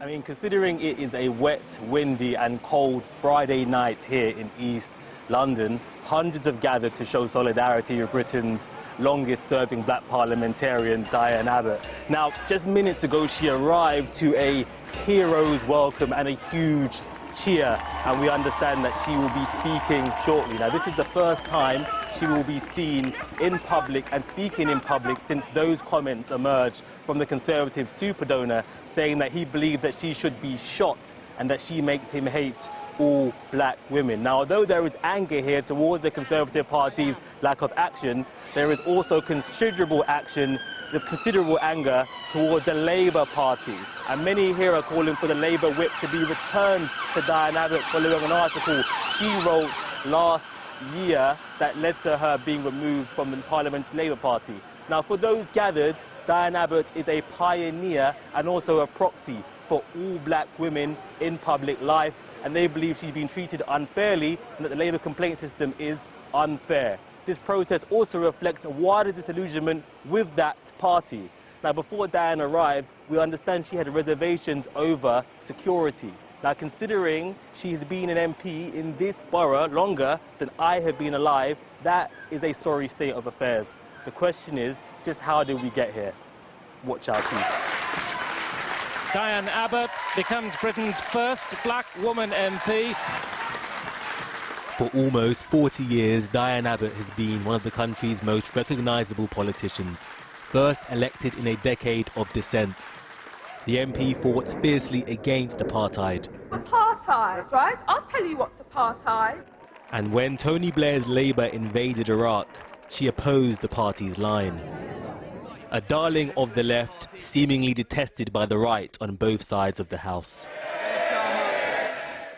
I mean, considering it is a wet, windy and cold Friday night here in East London, hundreds have gathered to show solidarity with Britain's longest-serving black parliamentarian, Diane Abbott. Now, just minutes ago, she arrived to a hero's welcome and a huge cheer, and we understand that she will be speaking shortly. Now, this is the first time she will be seen in public and speaking in public since those comments emerged from the Conservative super donor saying that he believed that she should be shot and that she makes him hate all black women. Now, although there is anger here towards the Conservative Party's lack of action, there is also considerable anger towards the Labour Party. And many here are calling for the Labour whip to be returned to Diane Abbott following an article she wrote last year that led to her being removed from the Parliamentary Labour Party. Now, for those gathered, Diane Abbott is a pioneer and also a proxy for all black women in public life, and they believe she's been treated unfairly and that the Labour complaint system is unfair. This protest also reflects a wider disillusionment with that party. Now, before Diane arrived, we understand she had reservations over security. Now, considering she has been an MP in this borough longer than I have been alive, that is a sorry state of affairs. The question is, just how did we get here? Watch our piece. Diane Abbott becomes Britain's first black woman MP. For almost 40 years, Diane Abbott has been one of the country's most recognisable politicians, first elected in a decade of dissent. The MP fought fiercely against apartheid. Apartheid, right? I'll tell you what's apartheid. And when Tony Blair's Labour invaded Iraq, she opposed the party's line. A darling of the left, seemingly detested by the right on both sides of the House.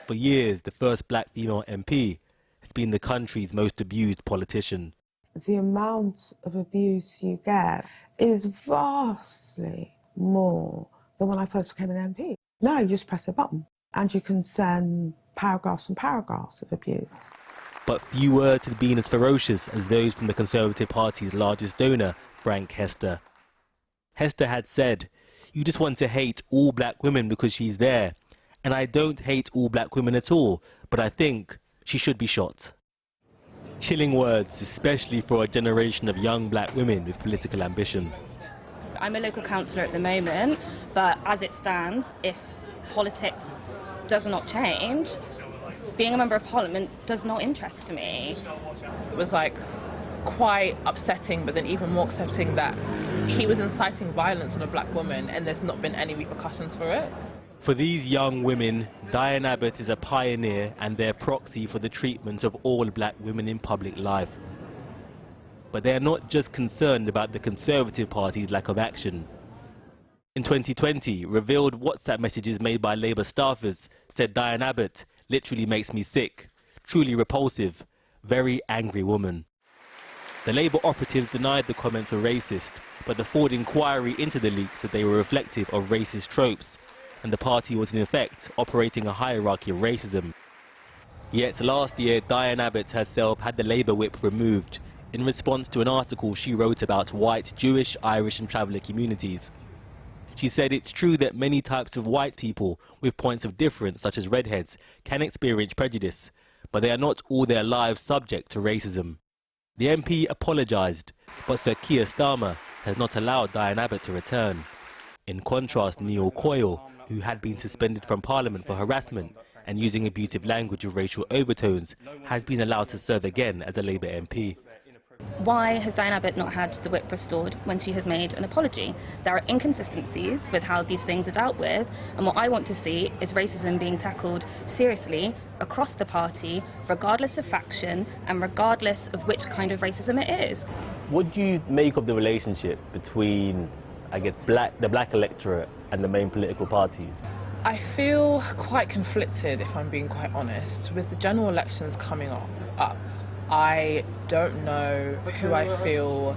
For years, the first black female MP has been the country's most abused politician. The amount of abuse you get is vastly more than when I first became an MP. Now you just press a button and you can send paragraphs and paragraphs of abuse. But few words had been as ferocious as those from the Conservative Party's largest donor, Frank Hester. Hester had said, "You just want to hate all black women because she's there. And I don't hate all black women at all, but I think she should be shot." Chilling words, especially for a generation of young black women with political ambition. I'm a local councillor at the moment, but as it stands, if politics does not change, being a member of Parliament does not interest me. It was quite upsetting, but then even more upsetting that he was inciting violence on a black woman and there's not been any repercussions for it. For these young women, Diane Abbott is a pioneer and their proxy for the treatment of all black women in public life. But they are not just concerned about the Conservative Party's lack of action. In 2020, revealed WhatsApp messages made by Labour staffers said Diane Abbott literally makes me sick, truly repulsive, very angry woman. The Labour operatives denied the comments were racist, but the Ford inquiry into the leaks said they were reflective of racist tropes, and the party was in effect operating a hierarchy of racism. Yet last year, Diane Abbott herself had the Labour whip removed in response to an article she wrote about white, Jewish, Irish and traveller communities. She said it's true that many types of white people with points of difference, such as redheads, can experience prejudice, but they are not all their lives subject to racism. The MP apologised, but Sir Keir Starmer has not allowed Diane Abbott to return. In contrast, Neil Coyle, who had been suspended from Parliament for harassment and using abusive language with racial overtones, has been allowed to serve again as a Labour MP. Why has Diane Abbott not had the whip restored when she has made an apology? There are inconsistencies with how these things are dealt with, and what I want to see is racism being tackled seriously across the party, regardless of faction and regardless of which kind of racism it is. What do you make of the relationship between, I guess, the black electorate and the main political parties? I feel quite conflicted, if I'm being quite honest. With the general elections coming up, I don't know who I feel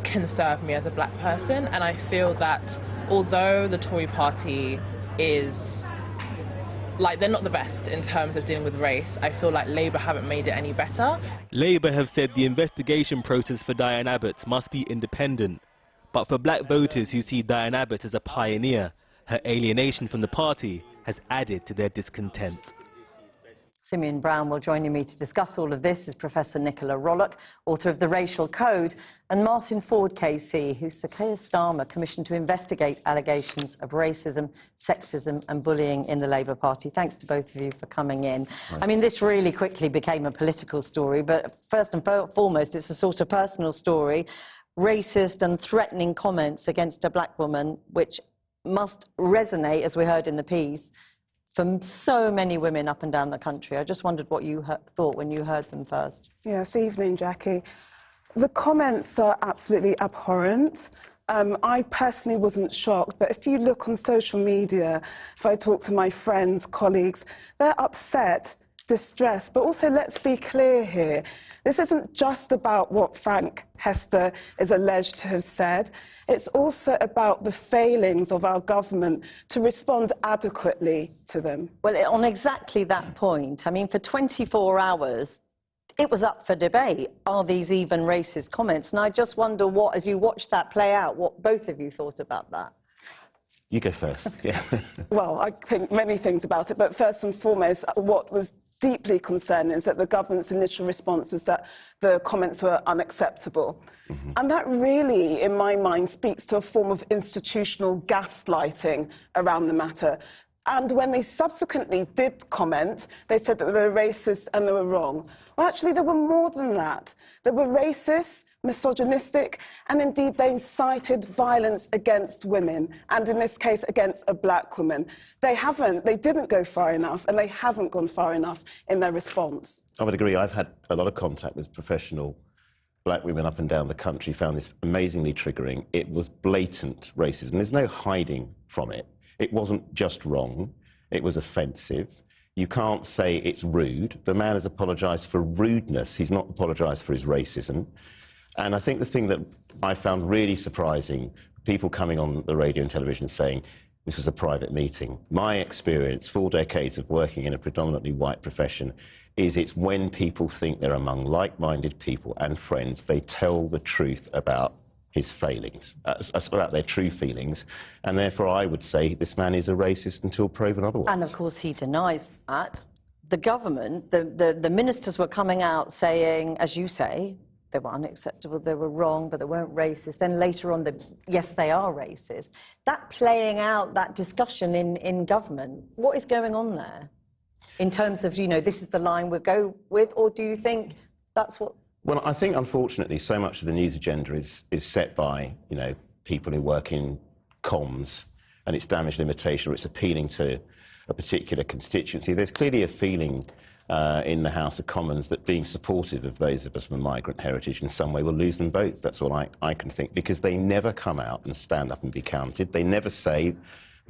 can serve me as a black person, and I feel that although the Tory party is, they're not the best in terms of dealing with race, I feel like Labour haven't made it any better. Labour have said the investigation process for Diane Abbott must be independent, but for black voters who see Diane Abbott as a pioneer, her alienation from the party has added to their discontent. Simeon Brown will join me to discuss all of this is Professor Nicola Rollock, author of The Racial Code, and Martin Ford KC, who's Sir Keir Starmer commissioned to investigate allegations of racism, sexism and bullying in the Labour Party. Thanks to both of you for coming in. Right. I mean, this really quickly became a political story, but first and foremost, it's a sort of personal story. Racist and threatening comments against a black woman, which must resonate, as we heard in the piece, from so many women up and down the country. I just wondered what you thought when you heard them first. Yes, evening, Jackie. The comments are absolutely abhorrent. I personally wasn't shocked, but if you look on social media, if I talk to my friends, colleagues, they're upset, distressed. But also, let's be clear here. This isn't just about what Frank Hester is alleged to have said. It's also about the failings of our government to respond adequately to them. Well, on exactly that point, I mean, for 24 hours, it was up for debate. Are these even racist comments? And I just wonder what, as you watched that play out, what both of you thought about that. You go first. Yeah. Well, I think many things about it, but first and foremost, what was deeply concerning is that the government's initial response was that the comments were unacceptable. Mm-hmm. And that really, in my mind, speaks to a form of institutional gaslighting around the matter. And when they subsequently did comment, they said that they were racist and they were wrong. Well, actually, there were more than that. They were racist, misogynistic, and indeed they incited violence against women, and in this case, against a black woman. They didn't go far enough, and they haven't gone far enough in their response. I would agree. I've had a lot of contact with professional black women up and down the country, found this amazingly triggering. It was blatant racism. There's no hiding from it. It wasn't just wrong, it was offensive. You can't say it's rude. The man has apologised for rudeness. He's not apologised for his racism. And I think the thing that I found really surprising, people coming on the radio and television saying this was a private meeting. My experience, 4 decades of working in a predominantly white profession, is it's when people think they're among like-minded people and friends, they tell the truth about his failings, about their true feelings, and therefore I would say this man is a racist until proven otherwise. And of course he denies that. The government, the ministers were coming out saying, as you say, they were unacceptable, they were wrong, but they weren't racist. Then later on, yes, they are racist. That playing out, that discussion in government, what is going on there? In terms of, you know, this is the line we'll go with, or do you think that's what... Well, I think, unfortunately, so much of the news agenda is set by, you know, people who work in comms, and it's damage limitation, or it's appealing to a particular constituency. There's clearly a feeling in the House of Commons that being supportive of those of us from a migrant heritage in some way will lose them votes. That's all I can think, because they never come out and stand up and be counted. They never say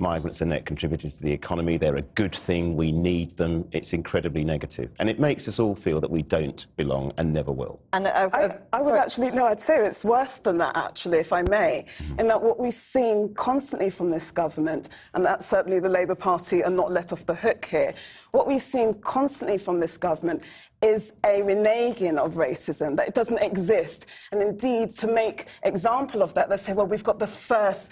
migrants are net contributors to the economy, they're a good thing, we need them. It's incredibly negative. And it makes us all feel that we don't belong and never will. And I would actually, no, I'd say it's worse than that, actually, if I may, in that what we've seen constantly from this government, and that's certainly the Labour Party are not let off the hook here, what we've seen constantly from this government is a reneging of racism, that it doesn't exist. And indeed, to make example of that, they say, well, we've got the first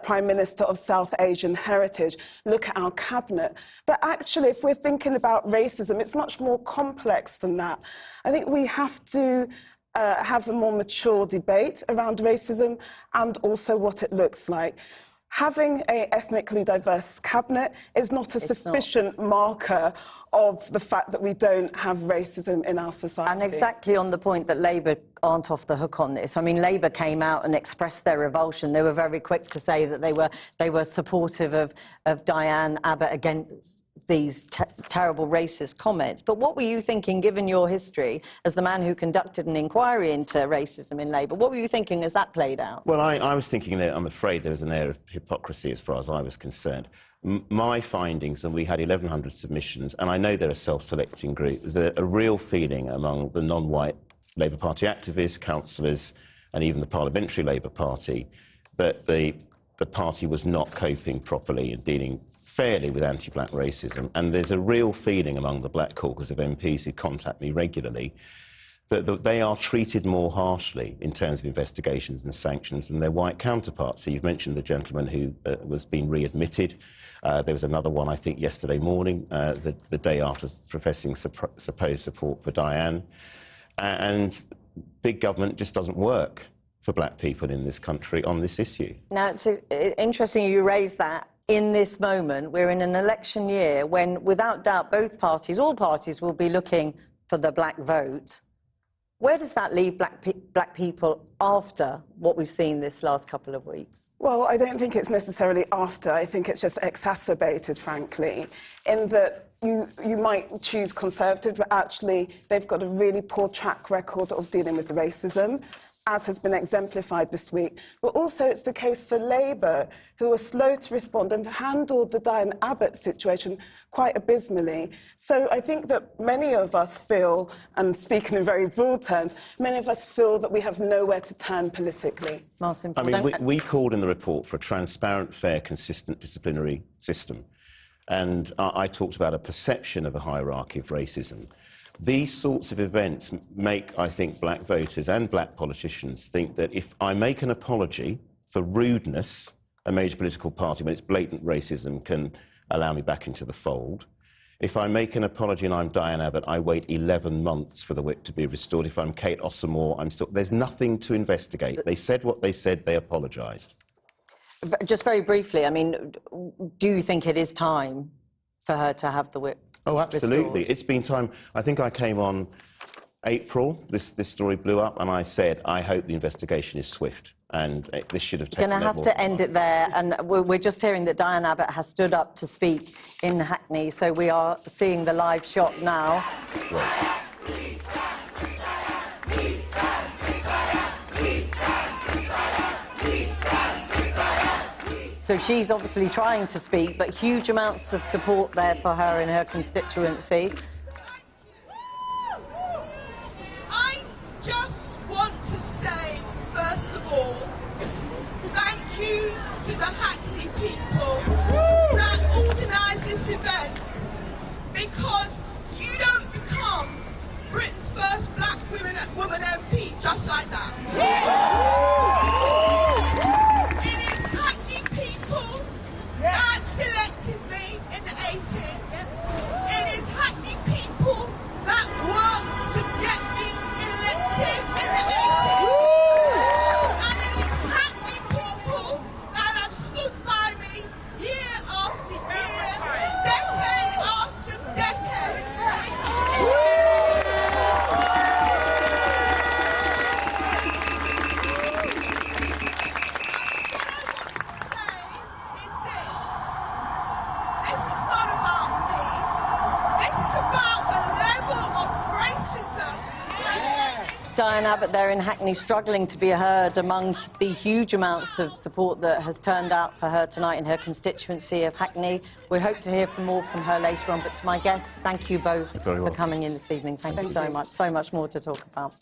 Prime Minister of South Asian heritage. Look at our cabinet. But actually, if we're thinking about racism, it's much more complex than that. I think we have to have a more mature debate around racism and also what it looks like. Having an ethnically diverse cabinet is not a sufficient marker of the fact that we don't have racism in our society. And exactly on the point that Labour aren't off the hook on this. I mean, Labour came out and expressed their revulsion. They were very quick to say that they were supportive of Diane Abbott against these terrible racist comments. But what were you thinking, given your history as the man who conducted an inquiry into racism in Labour? What were you thinking as that played out? Well, I was thinking that I'm afraid there was an air of hypocrisy as far as I was concerned. My findings, and we had 1,100 submissions, and I know they're a self-selecting group, was a real feeling among the non-white Labour Party activists, councillors, and even the Parliamentary Labour Party, that the party was not coping properly and dealing fairly with anti-black racism. And there's a real feeling among the black caucus of MPs who contact me regularly that they are treated more harshly in terms of investigations and sanctions than their white counterparts. So you've mentioned the gentleman who was being readmitted. There was another one, I think, yesterday morning, the day after professing supposed support for Diane. And big government just doesn't work for black people in this country on this issue. Now, it's interesting you raise that. In this moment, we're in an election year when, without doubt, both parties, all parties, will be looking for the black vote. Where does that leave black people after what we've seen this last couple of weeks? Well, I don't think it's necessarily after. I think it's just exacerbated, frankly, in that you might choose Conservative, but actually they've got a really poor track record of dealing with the racism, as has been exemplified this week. But also it's the case for Labour, who were slow to respond and handled the Diane Abbott situation quite abysmally. So I think that many of us feel, and speaking in very broad terms, many of us feel that we have nowhere to turn politically. Martin, I mean, we called in the report for a transparent, fair, consistent disciplinary system. And I talked about a perception of a hierarchy of racism. These sorts of events make, I think, black voters and black politicians think that if I make an apology for rudeness, a major political party, when it's blatant racism, can allow me back into the fold. If I make an apology and I'm Diane Abbott, I wait 11 months for the whip to be restored. If I'm Kate Ossamore, I'm still... There's nothing to investigate. They said what they said, they apologised. Just very briefly, I mean, do you think it is time for her to have the whip? Oh, absolutely. Restored? It's been time. I think I came on April, this story blew up, and I said, I hope the investigation is swift, and this should have taken... You're going to have to end it there, and we're just hearing that Diane Abbott has stood up to speak in Hackney, so we are seeing the live shot now. Right. So she's obviously trying to speak, but huge amounts of support there for her in her constituency. I just want to say, first of all, thank you to the Hackney people that organised this event, because you don't become Britain's first black woman MP just like that. That selected me in the 80s. It is Hackney people that worked to get me elected in the 80s. And it is Hackney people that have stood by me year after year, decade after decade. Diane Abbott there in Hackney struggling to be heard among the huge amounts of support that has turned out for her tonight in her constituency of Hackney. We hope to hear more from her later on, but to my guests, thank you both for coming in this evening. Thank you so much. So much more to talk about.